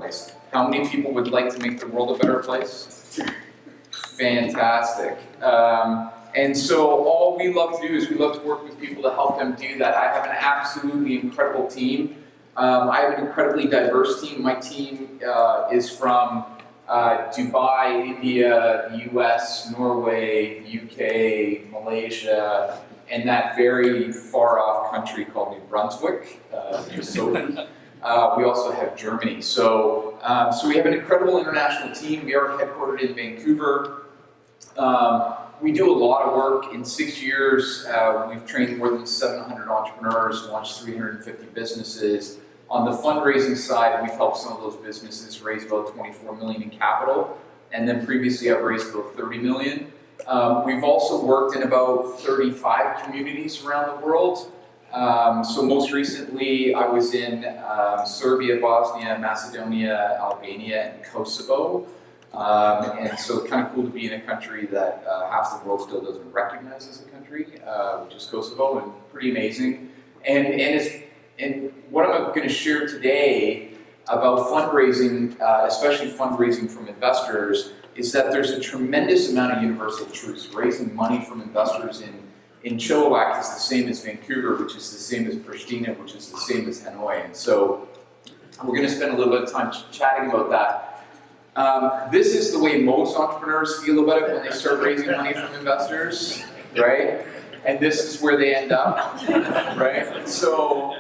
place. How many people would like to make the world a better place? Fantastic. And so all we love to do is we love to work with people to help them do that. I have an absolutely incredible team. I have an incredibly diverse team. My team is from Dubai, India, the US, Norway, UK, Malaysia, and that very far off country called New Brunswick, near Sophie. We also have Germany. So we have an incredible international team. We are headquartered in Vancouver. We do a lot of work. In 6 years, we've trained more than 700 entrepreneurs, launched 350 businesses. On the fundraising side, we've helped some of those businesses raise about 24 million in capital. And then previously, I've raised about 30 million. We've also worked in about 35 communities around the world. So most recently, I was in Serbia, Bosnia, Macedonia, Albania, and Kosovo. And so kind of cool to be in a country that half the world still doesn't recognize as a country, which is Kosovo, and pretty amazing. And what I'm going to share today about fundraising, especially fundraising from investors, is that there's a tremendous amount of universal truths. Raising money from investors in Chilliwack is the same as Vancouver, which is the same as Pristina, which is the same as Hanoi. And so we're going to spend a little bit of time chatting about that. This is the way most entrepreneurs feel about it when they start raising money from investors, right? And this is where they end up, right? So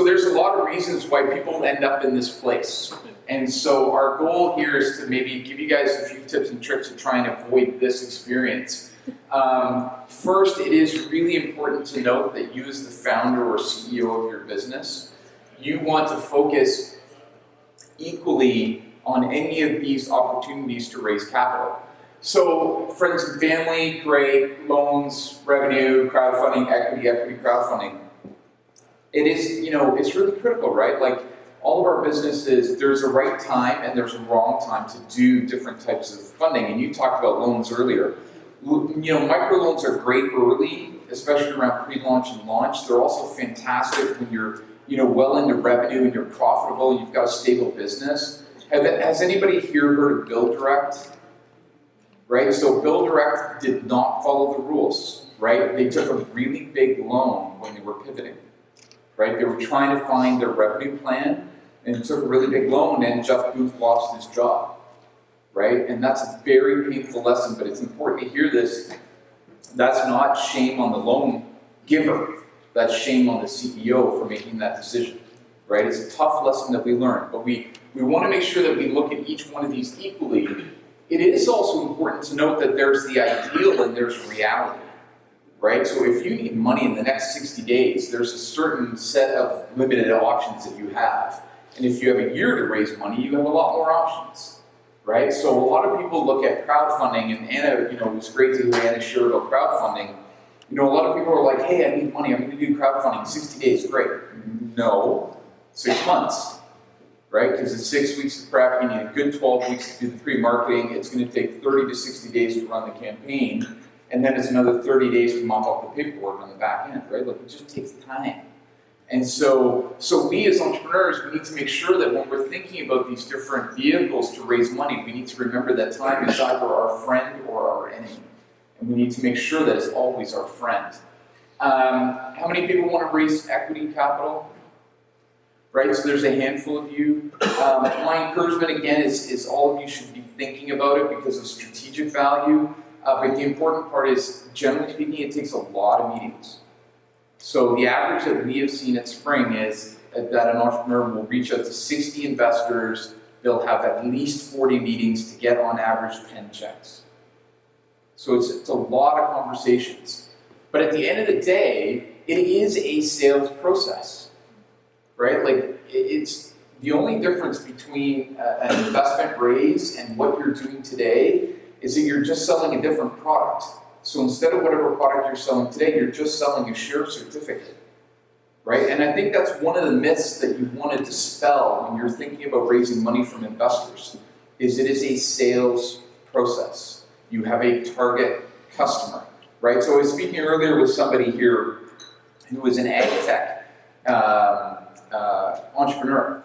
there's a lot of reasons why people end up in this place. And so our goal here is to maybe give you guys a few tips and tricks to try and avoid this experience. First, it is really important to note that you as the founder or CEO of your business, you want to focus equally on any of these opportunities to raise capital. So friends and family, great, loans, revenue, crowdfunding, equity crowdfunding. It is, it's really critical, right? Like all of our businesses, there's a right time and there's a wrong time to do different types of funding. And you talked about loans earlier. Microloans are great early, especially around pre-launch and launch. They're also fantastic when you're, well into revenue and you're profitable and you've got a stable business. Has anybody here heard of Build Direct? Right? So Build Direct did not follow the rules, right? They took a really big loan when they were pivoting, right? They were trying to find their revenue plan and took a really big loan, and Jeff Booth lost his job, right? And that's a very painful lesson, but it's important to hear this. That's not shame on the loan giver. That's shame on the CEO for making that decision, right? It's a tough lesson that we learn, but we want to make sure that we look at each one of these equally. It is also important to note that there's the ideal and there's reality, right? So if you need money in the next 60 days, there's a certain set of limited options that you have. And if you have a year to raise money, you have a lot more options, right? So a lot of people look at crowdfunding, and Anna, it was great to hear Anna share about crowdfunding. A lot of people are like, hey, I need money, I'm going to do crowdfunding, 60 days, great. No, 6 months. Right? Because it's 6 weeks of prep, you need a good 12 weeks to do the pre-marketing, it's going to take 30 to 60 days to run the campaign, and then it's another 30 days to mop up the paperwork on the back end, right? Like, it just takes time. And so we as entrepreneurs, we need to make sure that when we're thinking about these different vehicles to raise money, we need to remember that time is either our friend or our enemy. And we need to make sure that it's always our friend. How many people want to raise equity capital? Right, so there's a handful of you. My encouragement again is all of you should be thinking about it because of strategic value. But the important part is, generally speaking, it takes a lot of meetings. So the average that we have seen at Spring is that an entrepreneur will reach out to 60 investors. They'll have at least 40 meetings to get on average 10 checks. So it's a lot of conversations. But at the end of the day, it is a sales process. Right? Like, it's the only difference between an investment raise and what you're doing today is that you're just selling a different product. So instead of whatever product you're selling today, you're just selling a share certificate. Right? And I think that's one of the myths that you want to dispel when you're thinking about raising money from investors, is it is a sales process. You have a target customer. Right? So I was speaking earlier with somebody here who was an ag tech entrepreneur.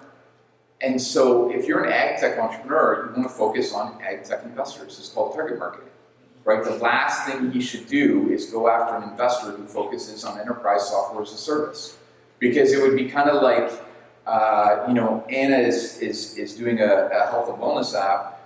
And so if you're an ag tech entrepreneur, you want to focus on ag tech investors. It's called target marketing, right? The last thing you should do is go after an investor who focuses on enterprise software as a service. Because it would be kind of like, Anna is doing a health and wellness app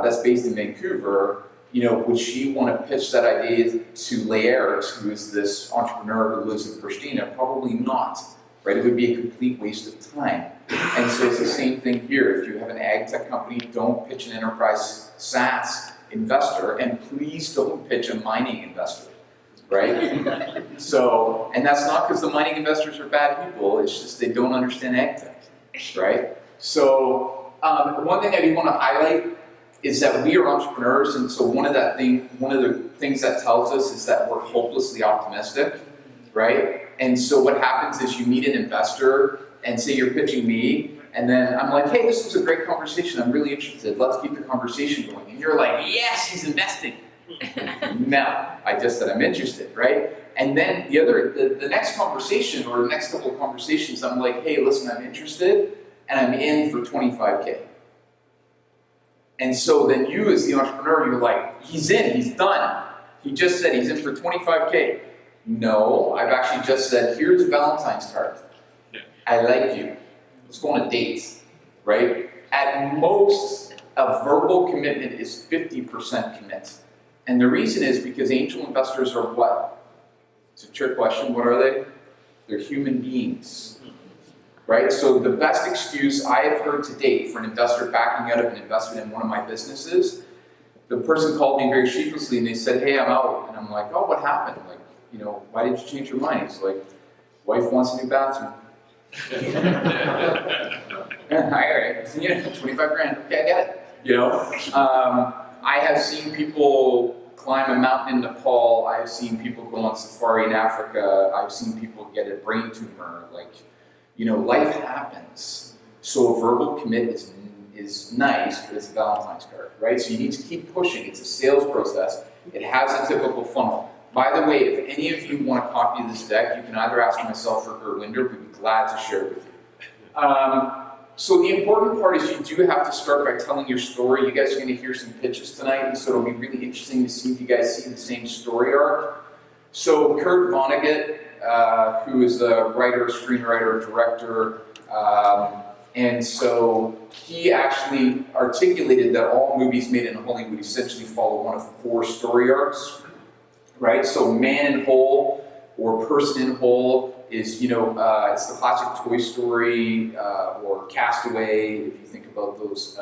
that's based in Vancouver. Would she want to pitch that idea to Laird, who is this entrepreneur who lives in Pristina? Probably not, right? It would be a complete waste of time. And so it's the same thing here. If you have an ag tech company, don't pitch an enterprise SaaS investor, and please don't pitch a mining investor, right? So, and that's not because the mining investors are bad people, it's just they don't understand ag tech, right? So, one thing I do want to highlight is that we are entrepreneurs, and so one of the things that tells us is that we're hopelessly optimistic, right? And so what happens is you meet an investor, and say you're pitching me, and then I'm like, hey, this was a great conversation, I'm really interested, let's keep the conversation going. And you're like, yes, he's investing. No, I just said I'm interested, right? And then the next conversation, or the next couple of conversations, I'm like, hey, listen, I'm interested, and I'm in for 25K. And so then you, as the entrepreneur, you're like, he's in, he's done. He just said he's in for 25K. No, I've actually just said, here's a Valentine's card. I like you. Let's go on a date, right? At most, a verbal commitment is 50% commit. And the reason is because angel investors are what? It's a trick question. What are they? They're human beings, right? So the best excuse I have heard to date for an investor backing out of an investment in one of my businesses, the person called me very sheepishly and they said, hey, I'm out. And I'm like, oh, what happened? Like, why did you change your mind? He's like, wife wants a new bathroom. All right, 25 grand, okay, I get it. I have seen people climb a mountain in Nepal, I've seen people go on safari in Africa, I've seen people get a brain tumor, life happens. So a verbal commit is nice, but it's a Valentine's card, right? So you need to keep pushing, it's a sales process, it has a typical funnel. By the way, if any of you want a copy of this deck, you can either ask myself or Gerlinder, we'd be glad to share it with you. So the important part is you do have to start by telling your story. You guys are going to hear some pitches tonight, and so it'll be really interesting to see if you guys see the same story arc. So Kurt Vonnegut, who is a writer, screenwriter, director, and so he actually articulated that all movies made in Hollywood essentially follow one of 4 story arcs. Right, so Man in Whole or Person in Whole is, it's the classic Toy Story or Castaway, if you think about those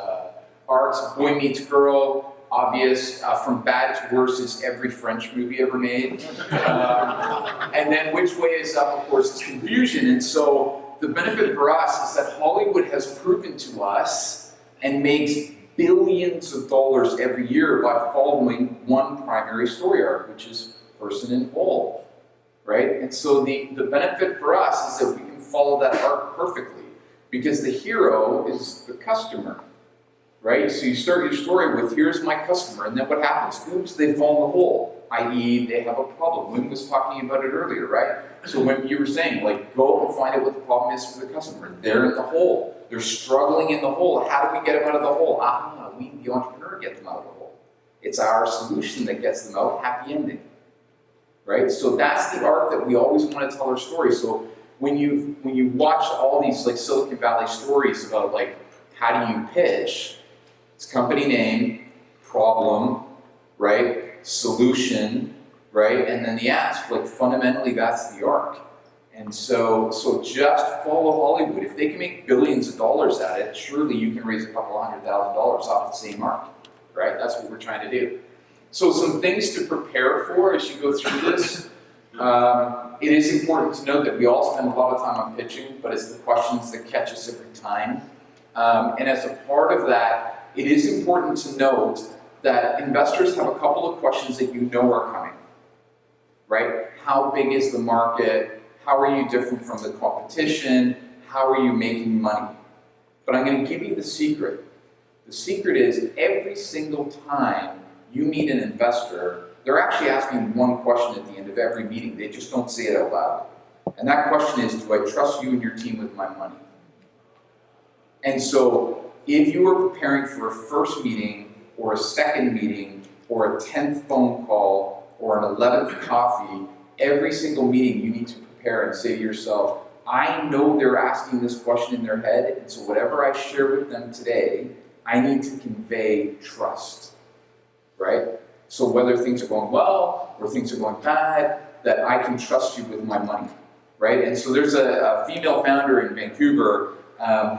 arcs. Boy Meets Girl, obvious. From Bad to Worse is every French movie ever made. And then Which Way Is Up, of course, is Confusion. And so the benefit for us is that Hollywood has proven to us and makes billions of dollars every year by following one primary story arc, which is Person in Whole, right? And so the benefit for us is that we can follow that arc perfectly because the hero is the customer, right? So you start your story with, here's my customer, and then what happens? Oops, they fall in the hole, i.e. they have a problem. Wim was talking about it earlier, right? So when you were saying, go and find out what the problem is for the customer. They're in the hole. They're struggling in the hole. How do we get them out of the hole? We, the entrepreneur, get them out of the hole. It's our solution that gets them out. Happy ending, right? So that's the arc that we always want to tell our story. So when you watch all these Silicon Valley stories about how do you pitch, it's company name, problem, right? Solution, right? And then the ask. Fundamentally, that's the arc. And so just follow Hollywood. If they can make billions of dollars at it, surely you can raise a couple $100,000 off the same mark, right? That's what we're trying to do. So some things to prepare for as you go through this. It is important to note that we all spend a lot of time on pitching, but it's the questions that catch us every time. And as a part of that, it is important to note that investors have a couple of questions that you know are coming, right? How big is the market? How are you different from the competition? How are you making money? But I'm going to give you the secret. The secret is every single time you meet an investor, they're actually asking one question at the end of every meeting. They just don't say it out loud. And that question is, do I trust you and your team with my money? And so if you were preparing for a first meeting or a second meeting or a 10th phone call or an 11th coffee, every single meeting you need to prepare and say to yourself, I know they're asking this question in their head, and so whatever I share with them today, I need to convey trust, right? So whether things are going well or things are going bad, that I can trust you with my money, right? And so there's a female founder in Vancouver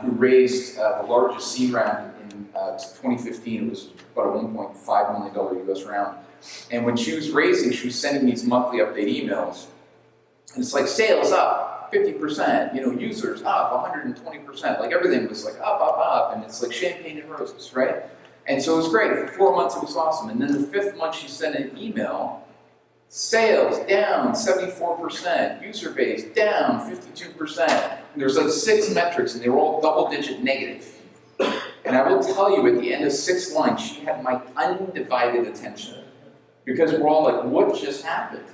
who raised the largest seed round in 2015. It was about a $1.5 million US round. And when she was raising, she was sending these monthly update emails. And it's like sales up 50%, users up 120%. Like everything was like up. And it's like champagne and roses, right? And so it was great. For 4 months, it was awesome. And then the 5th month, she sent an email. Sales down 74%, user base down 52%. And there's like 6 metrics, and they were all double-digit negative. And I will tell you, at the end of 6 lines, she had my undivided attention. Because we're all like, what just happened,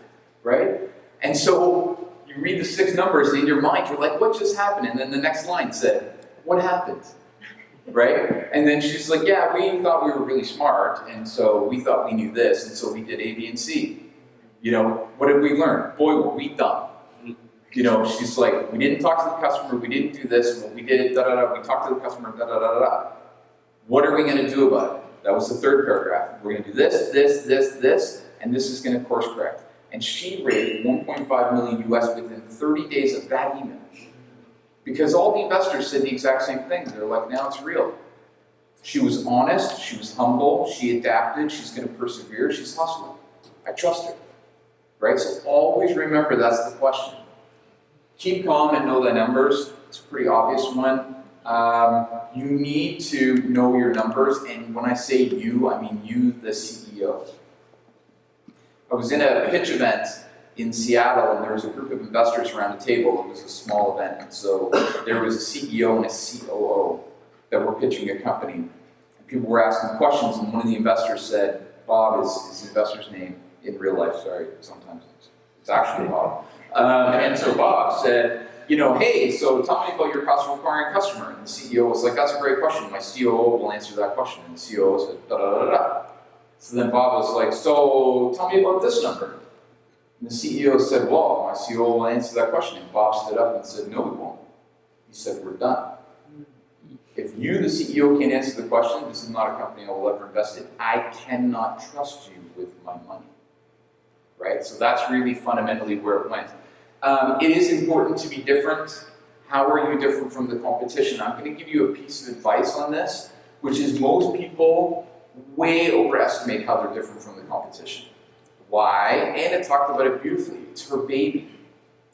right? And so you read the 6 numbers, and in your mind, you're like, what just happened? And then the next line said, what happened? Right? And then she's like, yeah, we thought we were really smart, and so we thought we knew this, and so we did A, B, and C. What did we learn? Boy, were we dumb. She's like, we didn't talk to the customer, we didn't do this, well, we did da-da-da, we talked to the customer, da-da-da-da-da. What are we going to do about it? That was the 3rd paragraph. We're going to do this, and this is going to course correct. And she raised $1.5 million US within 30 days of that email. Because all the investors said the exact same thing. They're like, now it's real. She was honest, she was humble, she adapted, she's going to persevere, she's hustling. I trust her. Right? So always remember that's the question. Keep calm and know the numbers. It's a pretty obvious one. You need to know your numbers, and when I say you, I mean you, the CEO. I was in a pitch event in Seattle, and there was a group of investors around a table. It was a small event, and so there was a CEO and a COO that were pitching a company. And people were asking questions, and one of the investors said, Bob is the investor's name in real life, sorry, sometimes it's actually Bob. And so Bob said, hey, so tell me about your cost of acquiring a customer. And the CEO was like, that's a great question. My COO will answer that question. And the COO said, da-da-da-da. So then Bob was like, so tell me about this number. And the CEO said, well, my COO will answer that question. And Bob stood up and said, no, he won't. He said, we're done. If you, the CEO, can't answer the question, this is not a company I will ever invest in. I cannot trust you with my money. Right? So that's really fundamentally where it went. It is important to be different. How are you different from the competition? I'm going to give you a piece of advice on this, which is most people way overestimate how they're different from the competition. Why? Anna talked about it beautifully. It's her baby.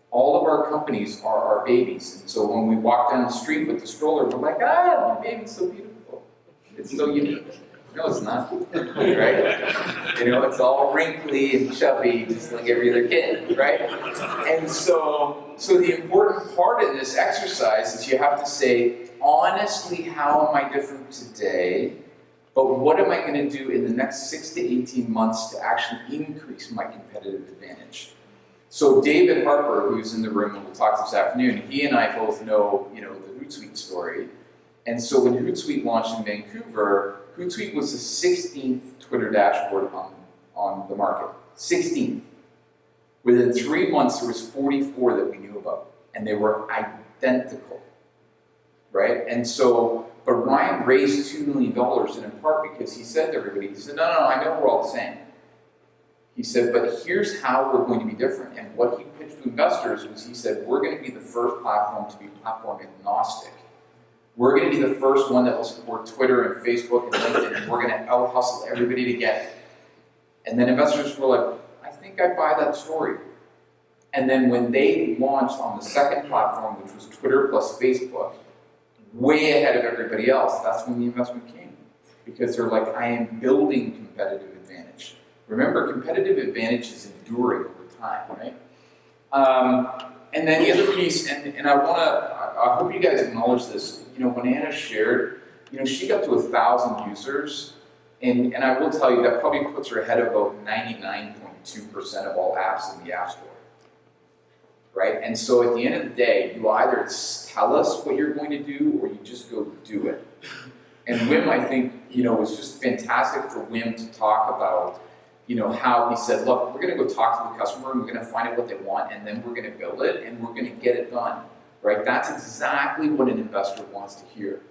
All of our companies are our babies. And so when we walk down the street with the stroller, we're like, my baby's so beautiful. It's so unique. No, it's not, right? It's all wrinkly and chubby, just like every other kid, right? And so the important part of this exercise is you have to say, honestly, how am I different today? But what am I going to do in the next 6 to 18 months to actually increase my competitive advantage? So David Harper, who's in the room and we'll talk this afternoon, he and I both know, the Hootsuite story. And so when Hootsuite launched in Vancouver, Hootsuite was the 16th Twitter dashboard on the market. 16th. Within 3 months, there was 44 that we knew about, and they were identical, right? And so, but Ryan raised $2 million, and in part because he said to everybody, he said, no, I know we're all the same. He said, but here's how we're going to be different. And what he pitched to investors was he said, we're going to be the first platform to be platform agnostic. We're going to be the first one that will support Twitter and Facebook and LinkedIn, and we're going to out-hustle everybody to get it. And then investors were like, I think I buy that story. And then when they launched on the second platform, which was Twitter plus Facebook, way ahead of everybody else, that's when the investment came. Because they're like, I am building competitive advantage. Remember, competitive advantage is enduring over time, right? And then the other piece, and I hope you guys acknowledge this, when Anna shared, she got to 1,000 users, and I will tell you that probably puts her ahead of about 99.2% of all apps in the App Store. right? And so at the end of the day, you either tell us what you're going to do or you just go do it. And Wim, I think, was just fantastic for Wim to talk about, how he said, look, we're going to go talk to the customer and we're going to find out what they want and then we're going to build it and we're going to get it done, right? That's exactly what an investor wants to hear.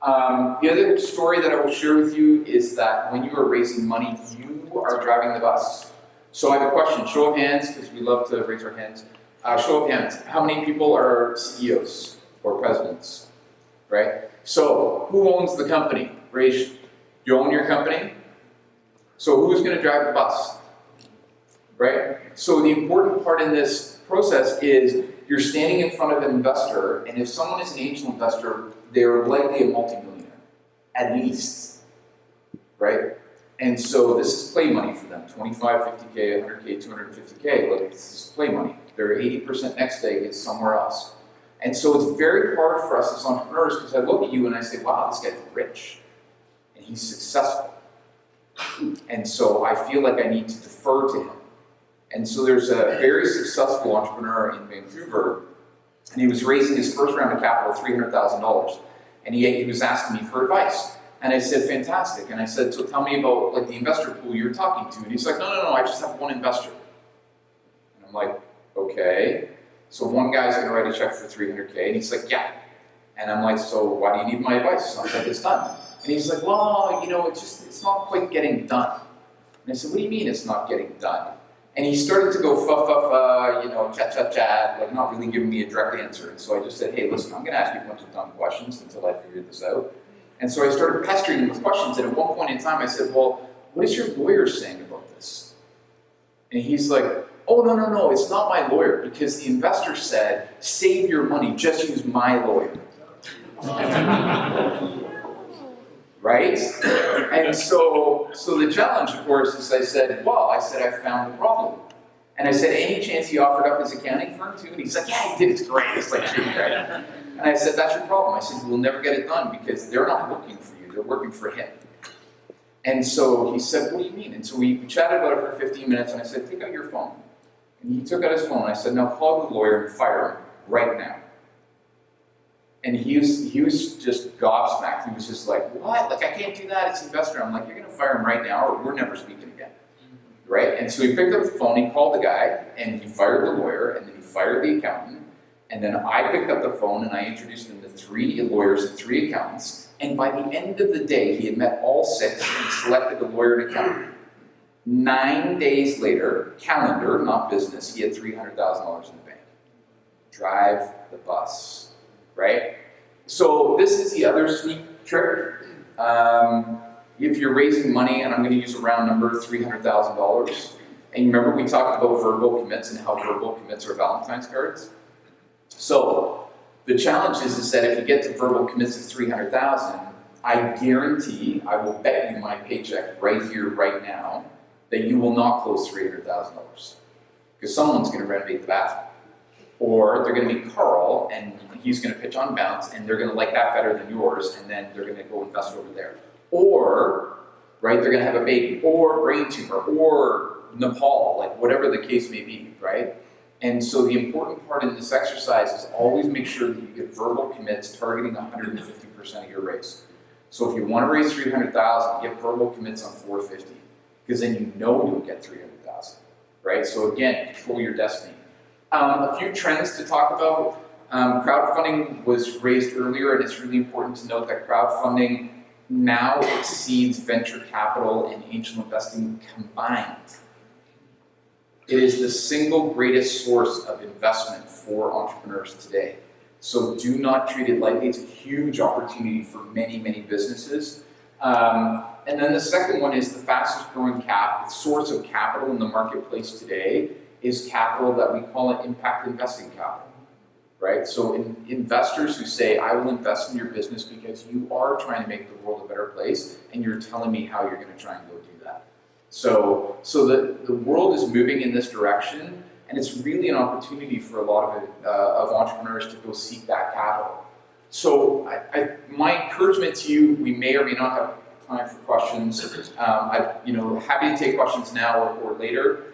The other story that I will share with you is that when you are raising money, you are driving the bus. So I have a question, show of hands, because we love to raise our hands. Show of hands, how many people are CEOs or presidents, right? So who owns the company? Raise, you own your company? So who's going to drive the bus, right? So the important part in this process is you're standing in front of an investor, and if someone is an angel investor, they're likely a multimillionaire, at least, right? And so this is play money for them, 25, 50K, 100K, 250K, like this is play money. Their 80% next day is somewhere else. And so it's very hard for us as entrepreneurs because I look at you and I say, wow, this guy's rich and he's successful. And so I feel like I need to defer to him. And so there's a very successful entrepreneur in Vancouver, and he was raising his first round of capital, $300,000. And he was asking me for advice. And I said, fantastic. And I said, so tell me about like the investor pool you're talking to. And he's like, no, I just have one investor. And I'm like, okay. So one guy's going to write a check for $300K. And he's like, yeah. And I'm like, so why do you need my advice? So I said, it's done. And he's like, well, it's not quite getting done. And I said, what do you mean it's not getting done? And he started to go chat, like not really giving me a direct answer. And so I just said, hey, listen, I'm going to ask you a bunch of dumb questions until I figure this out. And so I started pestering him with questions. And at one point in time, I said, well, what is your lawyer saying about this? And he's like, oh, no, it's not my lawyer because the investor said, save your money, just use my lawyer. Right? And so the challenge, of course, is I said, I found the problem. And I said, any chance he offered up his accounting firm too? And he's like, yeah, he did, it's great. It's like, right? And I said, that's your problem. I said, we'll never get it done because they're not working for you, they're working for him. And so he said, what do you mean? And so we chatted about it for 15 minutes and I said, take out your phone. And he took out his phone and I said, now call the lawyer and fire him right now. And he was just gobsmacked. He was just like, what? Like, I can't do that. It's an investor. I'm like, you're going to fire him right now or we're never speaking again. Right? And so he picked up the phone, he called the guy, and he fired the lawyer, and then he fired the accountant. And then I picked up the phone and I introduced him to 3 lawyers and 3 accountants. And by the end of the day, he had met all 6 and selected a lawyer and accountant. 9 days later, calendar, not business, he had $300,000 in the bank. Drive the bus. Right? So this is the other sneak trick. If you're raising money, and I'm going to use a round number, $300,000, and you remember we talked about verbal commits and how verbal commits are Valentine's cards? So the challenge is that if you get to verbal commits of $300,000, I guarantee, I will bet you my paycheck right here, right now, that you will not close $300,000 because someone's going to renovate the bathroom. Or they're going to be Carl, and he's going to pitch on bounce, and they're going to like that better than yours, and then they're going to go invest over there. Or, right, they're going to have a baby, or brain tumor, or Nepal, like whatever the case may be, right? And so the important part in this exercise is always make sure that you get verbal commits targeting 150% of your raise. So if you want to raise $300,000, get verbal commits on $450, because then you know you'll get $300,000, right? So again, control your destiny. A few trends to talk about. Crowdfunding was raised earlier, and it's really important to note that crowdfunding now exceeds venture capital and angel investing combined. It is the single greatest source of investment for entrepreneurs today. So do not treat it lightly. It's a huge opportunity for many, many businesses. And then the second one is the fastest growing source of capital in the marketplace today is capital that we call it impact investing capital, right? So investors who say, I will invest in your business because you are trying to make the world a better place and you're telling me how you're going to try and go do that. So the world is moving in this direction, and it's really an opportunity for a lot of entrepreneurs to go seek that capital. So my encouragement to you, we may or may not have time for questions. I'm happy to take questions now or later.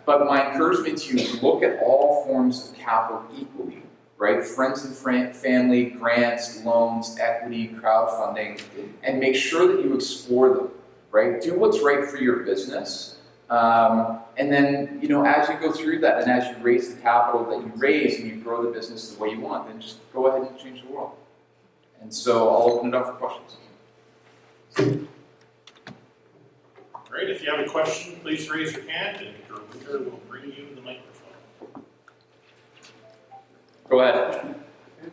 But my encouragement to you is look at all forms of capital equally, right? Friends and family, grants, loans, equity, crowdfunding, and make sure that you explore them, right? Do what's right for your business. And then, as you go through that and as you raise the capital that you raise and you grow the business the way you want, then just go ahead and change the world. And so I'll open it up for questions. Great, if you have a question, please raise your hand and your leader will bring you the microphone. Go ahead.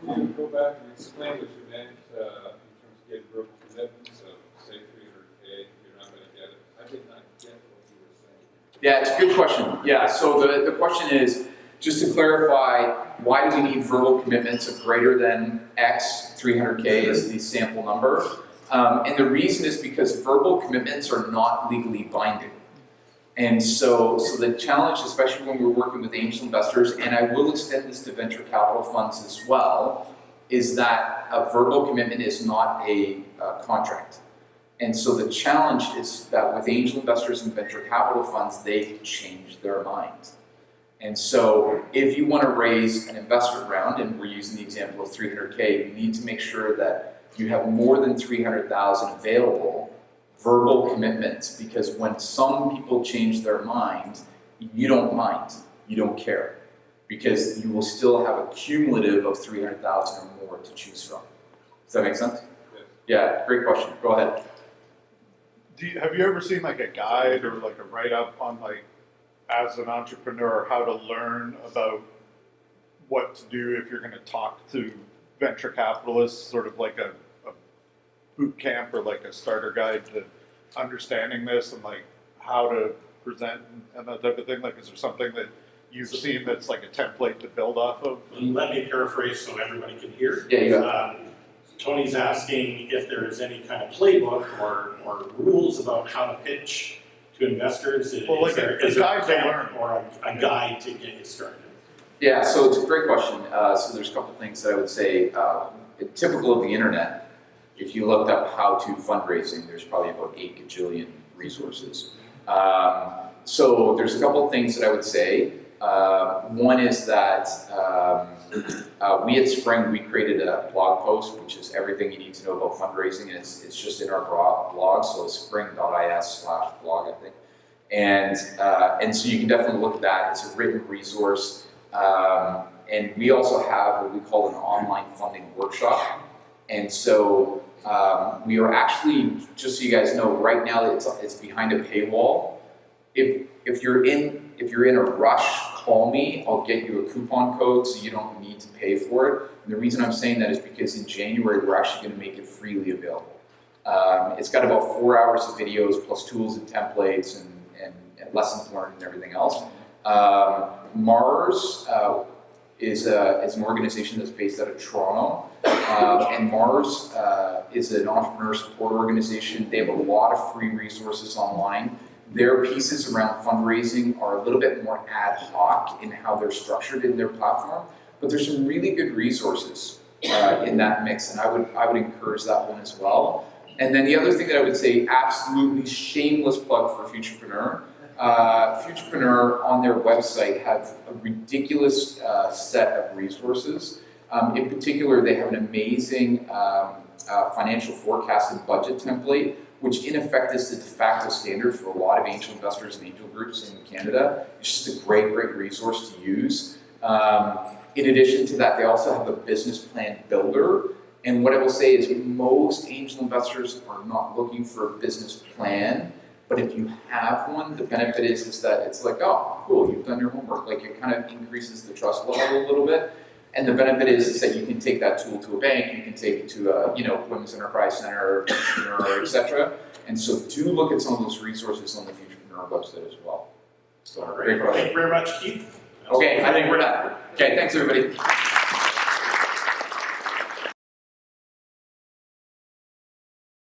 Can you go back and explain what you meant in terms of getting verbal commitments of, say, 300K, you're not going to get it? I did not get what you were saying. Yeah, it's a good question. Yeah, so the question is, just to clarify, why do we need verbal commitments of greater than X, 300K is the sample number? And the reason is because verbal commitments are not legally binding. And so the challenge, especially when we're working with angel investors, and I will extend this to venture capital funds as well, is that a verbal commitment is not a contract. And so the challenge is that with angel investors and venture capital funds, they can change their mind. And so if you want to raise an investment round, and we're using the example of 300K, you need to make sure that you have more than 300,000 available verbal commitments, because when some people change their mind, you don't mind, you don't care, because you will still have a cumulative of 300,000 or more to choose from. Does that make sense? Yes. Yeah, great question. Go ahead. Have you ever seen like a guide or like a write-up on like, as an entrepreneur, how to learn about what to do if you're going to talk to venture capitalists, sort of like a boot camp or like a starter guide to understanding this and like how to present and that type of thing? Like, is there something that you've seen that's like a template to build off of? Let me paraphrase so everybody can hear. Yeah, you got it. Tony's asking if there is any kind of playbook or rules about how to pitch to investors. Well, like a guide to learn. Or a guide to get you started. Yeah, so it's a great question. So there's a couple things that I would say, typical of the internet. If you looked up how to fundraising, there's probably about 8 gajillion resources. So there's a couple of things that I would say. One is that we at Spring, we created a blog post, which is everything you need to know about fundraising, and it's just in our blog, so it's spring.is/blog, I think. And so you can definitely look at that. It's a written resource. And we also have what we call an online funding workshop. And so we are actually, just so you guys know, right now it's behind a paywall. If you're in a rush, call me. I'll get you a coupon code so you don't need to pay for it. And the reason I'm saying that is because in January we're actually going to make it freely available. It's got about 4 hours of videos plus tools and templates and lessons learned and everything else. Mars is an organization that's based out of Toronto, and Mars is an entrepreneur support organization. They have a lot of free resources online. Their pieces around fundraising are a little bit more ad hoc in how they're structured in their platform, but there's some really good resources in that mix, and I would encourage that one as well. And then the other thing that I would say, absolutely shameless plug for Futurepreneur. Futurepreneur on their website have a ridiculous set of resources. In particular, they have an amazing financial forecast and budget template, which in effect is the de facto standard for a lot of angel investors and angel groups in Canada. It's just a great resource to use. In addition to that, they also have a business plan builder. And what I will say is most angel investors are not looking for a business plan, but if you have one, the benefit is that it's like, oh, cool, you've done your homework. Like, it kind of increases the trust level a little bit. And the benefit is that you can take that tool to a bank, you can take it to a Women's Enterprise Center, et cetera. And so do look at some of those resources on the Futurepreneur website as well. So, All right. Thank you very much, Keith. Okay, I think we're done. Okay, thanks everybody.